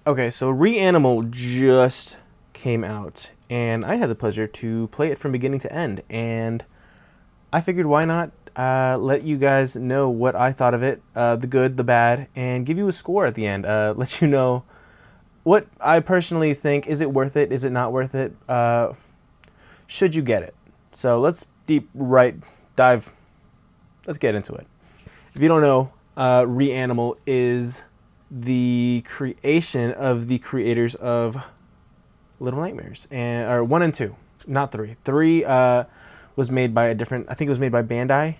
Okay, so REANIMAL just came out, and I had the pleasure to play it from beginning to end, and I figured why not let you guys know what I thought of it, the good, the bad, and give you a score at the end. Let you know what I personally think. Is it worth it? Is it not worth it? Should you get it? So let's dive. Let's get into it. If you don't know, REANIMAL is the creation of the creators of Little Nightmares, and or 1 and 2, not 3. 3 was made by a different. I think it was made by Bandai,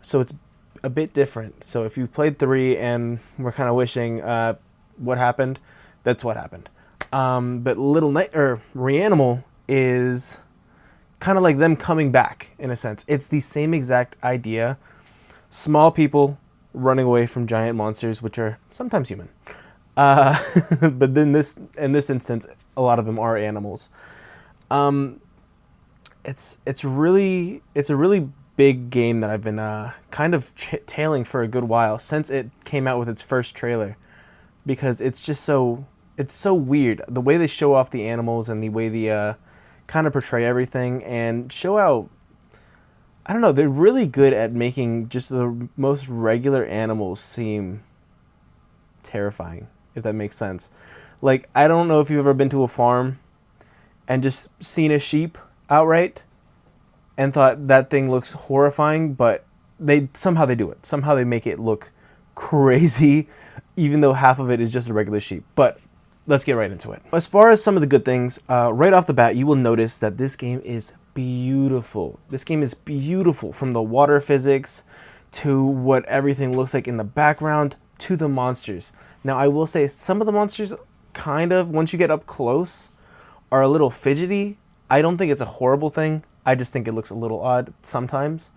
so it's a bit different. So if you played 3 and we're kind of wishing what happened, that's what happened. But REANIMAL is kind of like them coming back in a sense. It's the same exact idea. Small people running away from giant monsters, which are sometimes human. But then in this instance, a lot of them are animals. It's a really big game that I've been kind of tailing for a good while since it came out with its first trailer, because it's so weird the way they show off the animals and the way they kind of portray everything and show out. I don't know, they're really good at making just the most regular animals seem terrifying, if that makes sense. Like, I don't know if you've ever been to a farm and just seen a sheep outright and thought that thing looks horrifying, but somehow they do it. Somehow they make it look crazy, even though half of it is just a regular sheep. But let's get right into it. As far as some of the good things, right off the bat, you will notice that this game is beautiful. This game is beautiful, from the water physics to what everything looks like in the background to the monsters. Now, I will say some of the monsters kind of, once you get up close, are a little fidgety. I don't think it's a horrible thing. I just think it looks a little odd sometimes.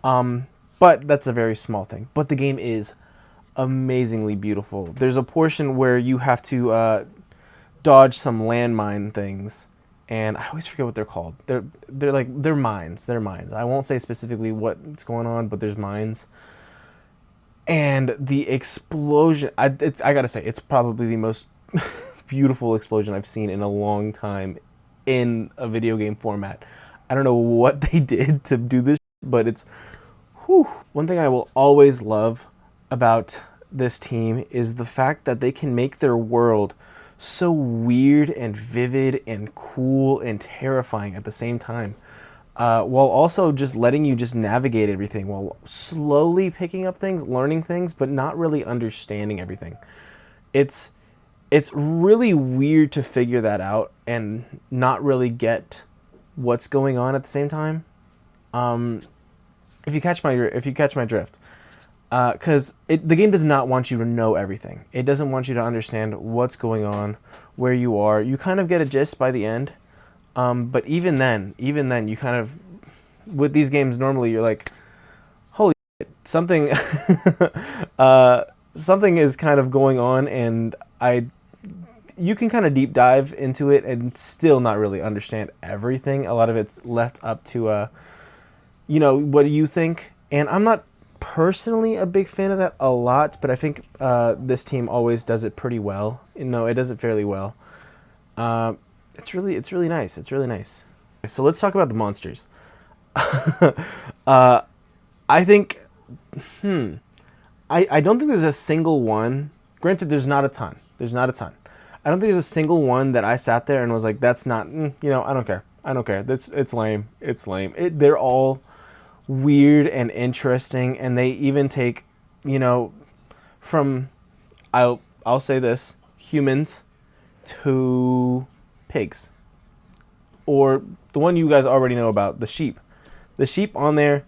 But that's a very small thing. But the game is amazingly beautiful. There's a portion where you have to dodge some landmine things, and I always forget what they're called. They're mines. They're mines. I won't say specifically what's going on, but there's mines. And the explosion, I gotta say, it's probably the most beautiful explosion I've seen in a long time in a video game format. I don't know what they did to do this, but it's, whew. One thing I will always love about this team is the fact that they can make their world so weird and vivid and cool and terrifying at the same time, while also just letting you just navigate everything, while slowly picking up things, learning things, but not really understanding everything. It's really weird to figure that out and not really get what's going on at the same time. If you catch my drift. Because the game does not want you to know everything. It doesn't want you to understand what's going on, where you are. You kind of get a gist by the end. But even then, you kind of, with these games, normally you're like, holy shit, something, something is kind of going on, and you can kind of deep dive into it and still not really understand everything. A lot of it's left up to, what do you think? And I'm not personally a big fan of that a lot, but I think this team always does it pretty well. No, it does it fairly well. It's really nice. It's really nice. So let's talk about the monsters. I think, I don't think there's a single one. Granted, there's not a ton. I don't think there's a single one that I sat there and was like, that's not, I don't care. It's lame. They're all weird and interesting, and they even take, from, I'll say this, humans to pigs, or the one you guys already know about, the sheep. The sheep on there,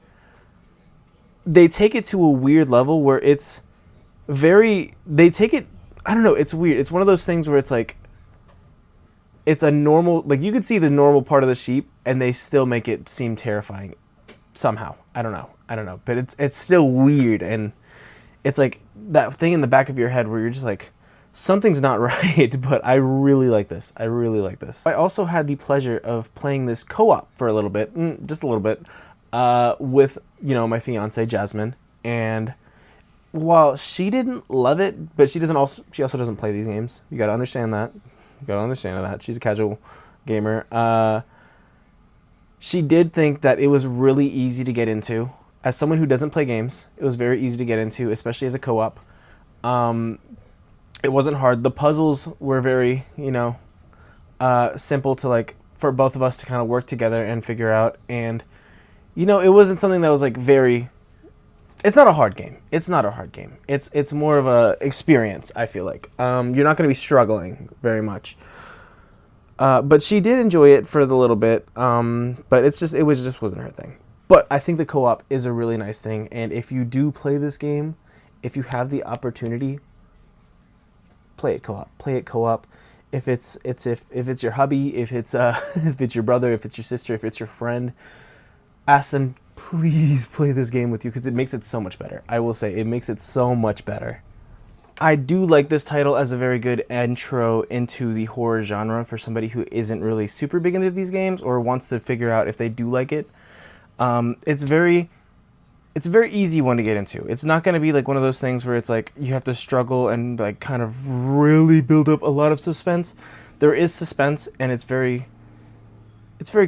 they take it to a weird level where they take it, I don't know, it's weird. It's one of those things where it's like, it's a normal, like, you could see the normal part of the sheep and they still make it seem terrifying somehow. I don't know, but it's still weird, and it's like that thing in the back of your head where you're just like, something's not right. But I really like this. I also had the pleasure of playing this co-op for a little bit, just a little bit, with my fiance Jasmine, and while she didn't love it, but she also doesn't play these games. You gotta understand that. She's a casual gamer. She did think that it was really easy to get into. As someone who doesn't play games, it was very easy to get into, especially as a co-op. It wasn't hard. The puzzles were very, simple to like for both of us to kind of work together and figure out. And it wasn't something that was like very. It's not a hard game. It's more of a experience. I feel like you're not going to be struggling very much. But she did enjoy it for the little bit. But it wasn't her thing. But I think the co-op is a really nice thing. And if you do play this game, if you have the opportunity, play it co-op. If it's your hubby, if it's if it's your brother, if it's your sister, if it's your friend, ask them, please play this game with you, because it makes it so much better. I will say it makes it so much better. I do like this title as a very good intro into the horror genre for somebody who isn't really super big into these games or wants to figure out if they do like it. It's a very easy one to get into. It's not going to be like one of those things where it's like you have to struggle and like kind of really build up a lot of suspense. There is suspense, and it's very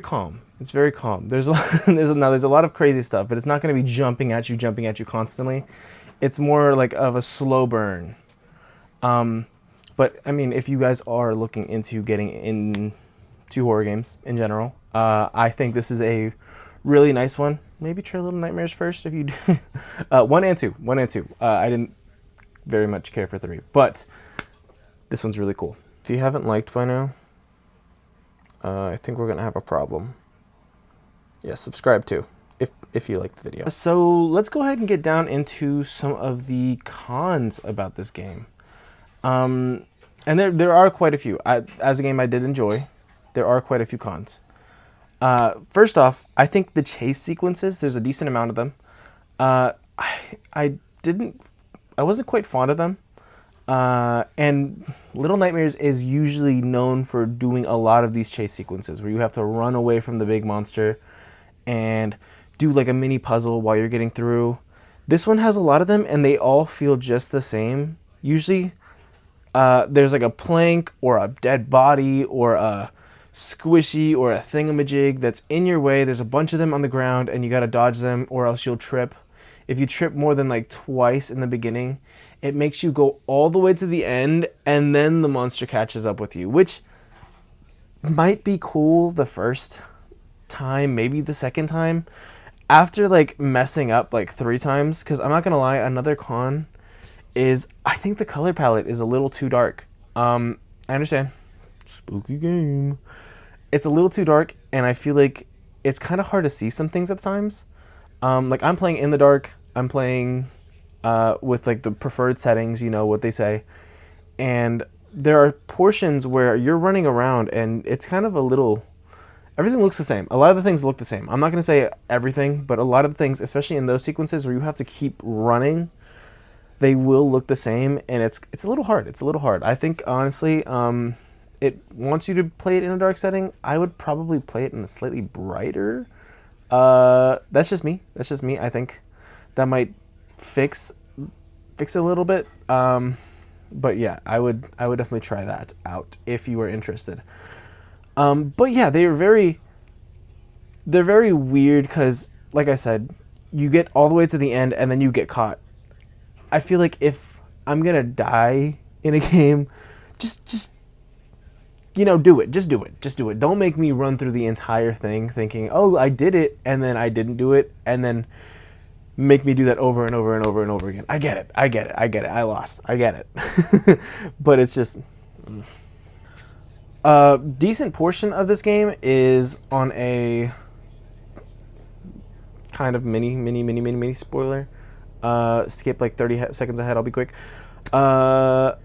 calm. It's very calm. There's a lot of crazy stuff, but it's not going to be jumping at you constantly. It's more like of a slow burn. But I mean, if you guys are looking into getting into horror games in general, I think this is a really nice one. Maybe try Little Nightmares first if you do. 1 and 2. I didn't very much care for 3, but this one's really cool. If you haven't liked by now, I think we're gonna have a problem. Yeah, subscribe too if you liked the video. So let's go ahead and get down into some of the cons about this game. And there are quite a few. As a game I did enjoy, there are quite a few cons. First off, I think the chase sequences, there's a decent amount of them. I wasn't quite fond of them. And Little Nightmares is usually known for doing a lot of these chase sequences where you have to run away from the big monster and do like a mini puzzle while you're getting through. This one has a lot of them, and they all feel just the same. Usually, there's like a plank or a dead body or a squishy or a thingamajig that's in your way. There's a bunch of them on the ground, and you gotta dodge them or else you'll trip. If you trip more than like twice in the beginning, it makes you go all the way to the end, and then the monster catches up with you, which might be cool the first time, maybe the second time. After like messing up like 3 times, because I'm not gonna lie, another con is I think the color palette is a little too dark. I understand, spooky game. It's a little too dark, and I feel like it's kind of hard to see some things at times. Like I'm playing in the dark. I'm playing with like the preferred settings, what they say. And there are portions where you're running around and it's kind of everything looks the same. A lot of the things look the same. I'm not going to say everything, but a lot of the things, especially in those sequences where you have to keep running, they will look the same, and it's a little hard. I think honestly, it wants you to play it in a dark setting. I would probably play it in a slightly brighter. That's just me. I think that might fix it a little bit. But yeah, I would definitely try that out if you were interested. But yeah, they're very weird because, like I said, you get all the way to the end and then you get caught. I feel like if I'm gonna die in a game, just do it. Just do it. Don't make me run through the entire thing thinking, oh, I did it, and then I didn't do it, and then make me do that over and over and over and over again. I get it. I lost. I get it. But it's just... A decent portion of this game is on a kind of mini spoiler. Skip like 30 seconds ahead. I'll be quick. Now,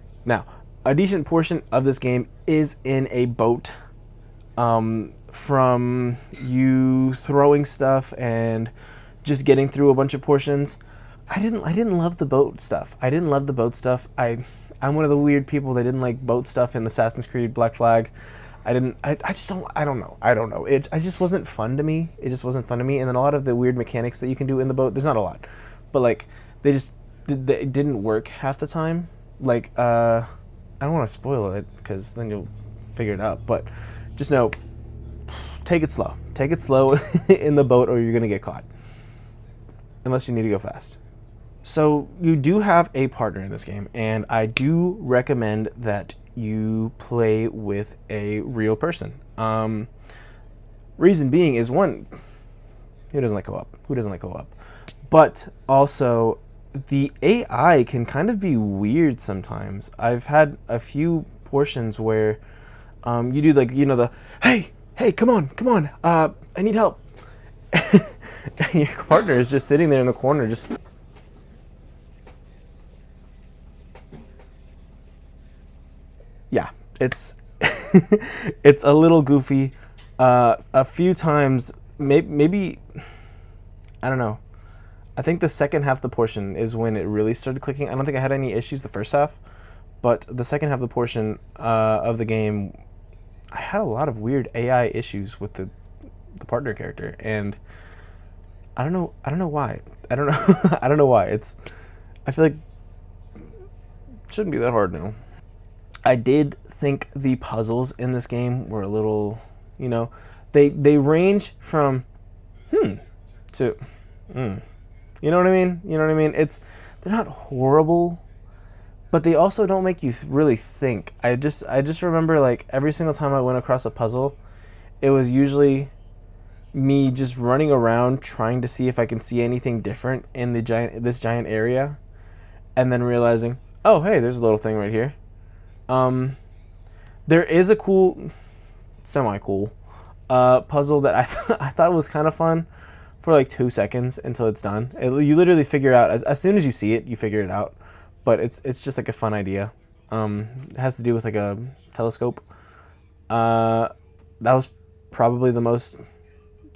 a decent portion of this game is in a boat. From you throwing stuff and just getting through a bunch of portions. I didn't love the boat stuff. I'm one of the weird people that didn't like boat stuff in Assassin's Creed Black Flag. I don't know. It just wasn't fun to me. And then a lot of the weird mechanics that you can do in the boat, there's not a lot. But like, they just it didn't work half the time. Like, I don't want to spoil it because then you'll figure it out. But just know, take it slow. Take it slow in the boat, or you're gonna get caught. Unless you need to go fast. So you do have a partner in this game, and I do recommend that you play with a real person. Reason being is, one, who doesn't like co-op? Who doesn't like co-op? But also, the AI can kind of be weird sometimes. I've had a few portions where you do, like, the hey, come on, I need help. And your partner is just sitting there in the corner, just yeah, it's it's a little goofy. A few times, maybe I don't know. I think the second half of the portion is when it really started clicking. I don't think I had any issues the first half, but the second half of the portion of the game, I had a lot of weird AI issues with the partner character, and I don't know why. I don't know. I don't know why. I feel like it shouldn't be that hard now. I did think the puzzles in this game were a little, they range from to You know what I mean? You know what I mean? They're not horrible, but they also don't make you really think. I just remember, like, every single time I went across a puzzle, it was usually me just running around trying to see if I can see anything different in this giant area, and then realizing, oh, hey, there's a little thing right here. There is a cool, semi-cool puzzle that I thought was kind of fun for like 2 seconds until it's done. You literally figure it out as soon as you see it, you figure it out. But it's just like a fun idea. It has to do with like a telescope. That was probably the most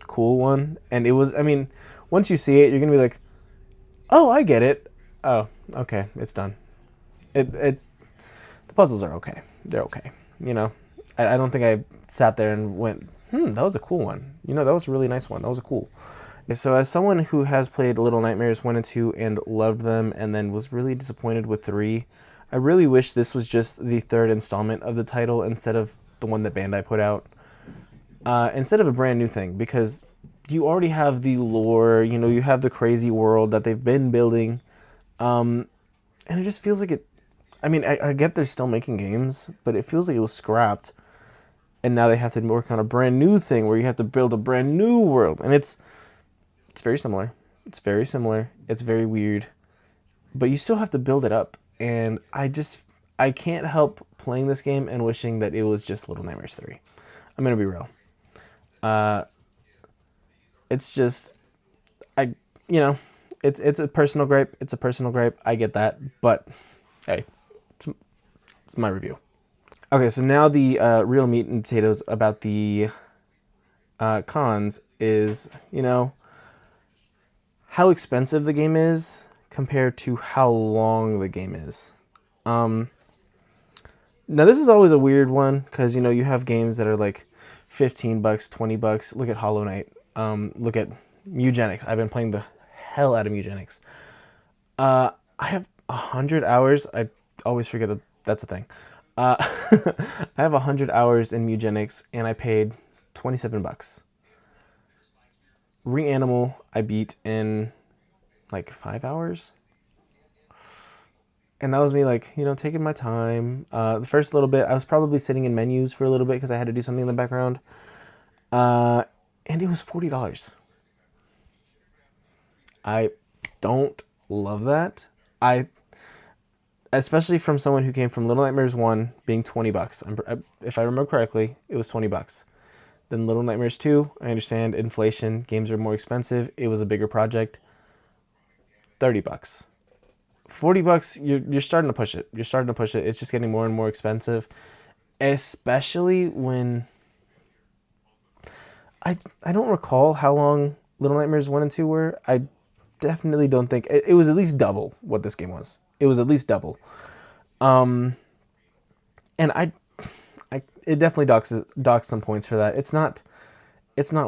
cool one, and it was. I mean, once you see it, you're gonna be like, "Oh, I get it. Oh, okay, it's done." The puzzles are okay. They're okay. I don't think I sat there and went, that was a cool one. That was a really nice one. That was a cool. So as someone who has played Little Nightmares 1 and 2 and loved them, and then was really disappointed with 3, I really wish this was just the third installment of the title instead of the one that Bandai put out. Instead of a brand new thing, because you already have the lore, you have the crazy world that they've been building, and it just feels like it. I mean, I get they're still making games, but it feels like it was scrapped, and now they have to work on a brand new thing where you have to build a brand new world, and it's very similar. It's very similar. It's very weird, but you still have to build it up, and I can't help playing this game and wishing that it was just Little Nightmares 3. I'm gonna be real. It's just, it's a personal gripe. It's a personal gripe. I get that, but hey, it's my review. Okay, so now the real meat and potatoes about the cons is, how expensive the game is compared to how long the game is. Now this is always a weird one because, you have games that are like $15, $20. Look at Hollow Knight. Look at Mugenics. I've been playing the hell out of Mugenics. I have 100 hours. I always forget that that's a thing. I have 100 hours in Mugenics, and I paid $27. REANIMAL I beat in like 5 hours. And that was me, like, taking my time. The first little bit, I was probably sitting in menus for a little bit because I had to do something in the background. And it was $40. I don't love that. Especially from someone who came from Little Nightmares 1 being $20. If I remember correctly, it was $20. Then Little Nightmares 2, I understand inflation, games are more expensive. It was a bigger project. $30. $40, you're starting to push it. You're starting to push it. It's just getting more and more expensive, especially when I don't recall how long Little Nightmares 1 and 2 were. I definitely don't think it was at least double what this game was. It was at least double. And it definitely docks some points for that. It's not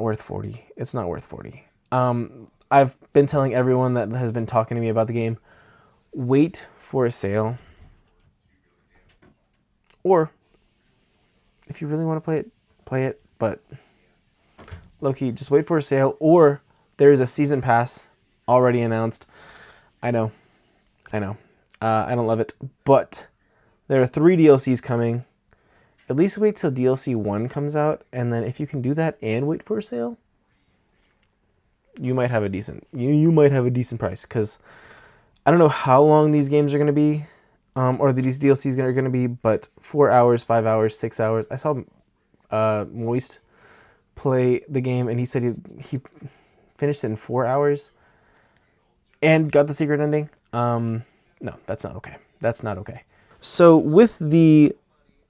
worth 40. It's not worth 40. I've been telling everyone that has been talking to me about the game, wait for a sale, or if you really want to play it, but low-key, just wait for a sale, or there's a season pass already announced. I know. I don't love it, but there are 3 DLCs coming. At least wait till DLC 1 comes out, and then if you can do that and wait for a sale, you might have a decent price, because I don't know how long these games are going to be, or these DLCs are going to be, but 4 hours, 5 hours, 6 hours. I saw Moist play the game, and he said he finished it in 4 hours and got the secret ending. No, that's not okay. That's not okay. So with the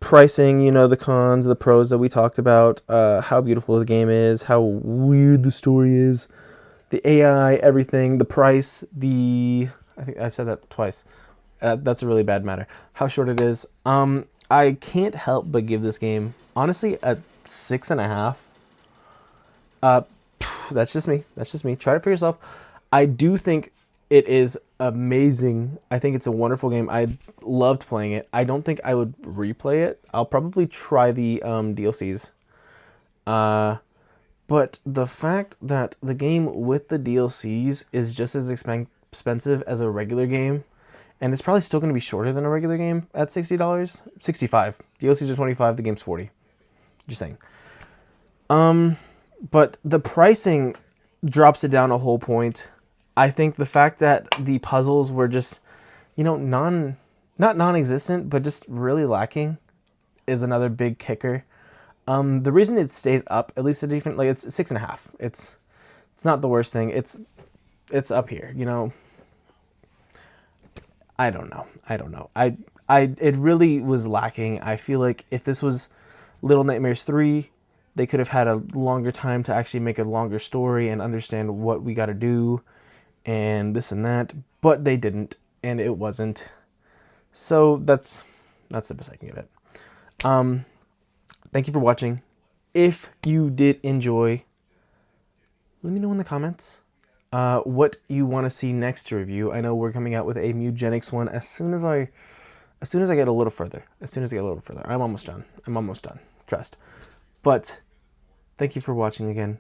pricing, you know, the cons, the pros that we talked about, how beautiful the game is, how weird the story is, the AI, everything, the price, I think I said that twice. That's a really bad matter. How short it is. I can't help but give this game, honestly, a 6.5. That's just me. That's just me. Try it for yourself. I do think it is amazing. I think it's a wonderful game. I loved playing it. I don't think I would replay it. I'll probably try the DLCs. But the fact that the game with the DLCs is just as expensive as a regular game, and it's probably still going to be shorter than a regular game at $60, $65. DLCs are $25. The game's $40. Just saying. But the pricing drops it down a whole point. I think the fact that the puzzles were just, you know, not non-existent, but just really lacking is another big kicker. The reason it stays up, at least a different, like, it's 6.5. It's not the worst thing. It's up here, you know. I don't know. It really was lacking. I feel like if this was Little Nightmares 3, they could have had a longer time to actually make a longer story and understand what we got to do and this and that, but they didn't, and it wasn't. So that's the best I can give it. Thank you for watching. If you did enjoy, let me know in the comments what you want to see next to review. I know we're coming out with a Mugenics one as soon as I get a little further. I'm almost done. Trust. But thank you for watching again.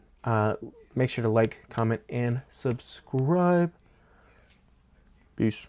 Make sure to like, comment, and subscribe. Peace.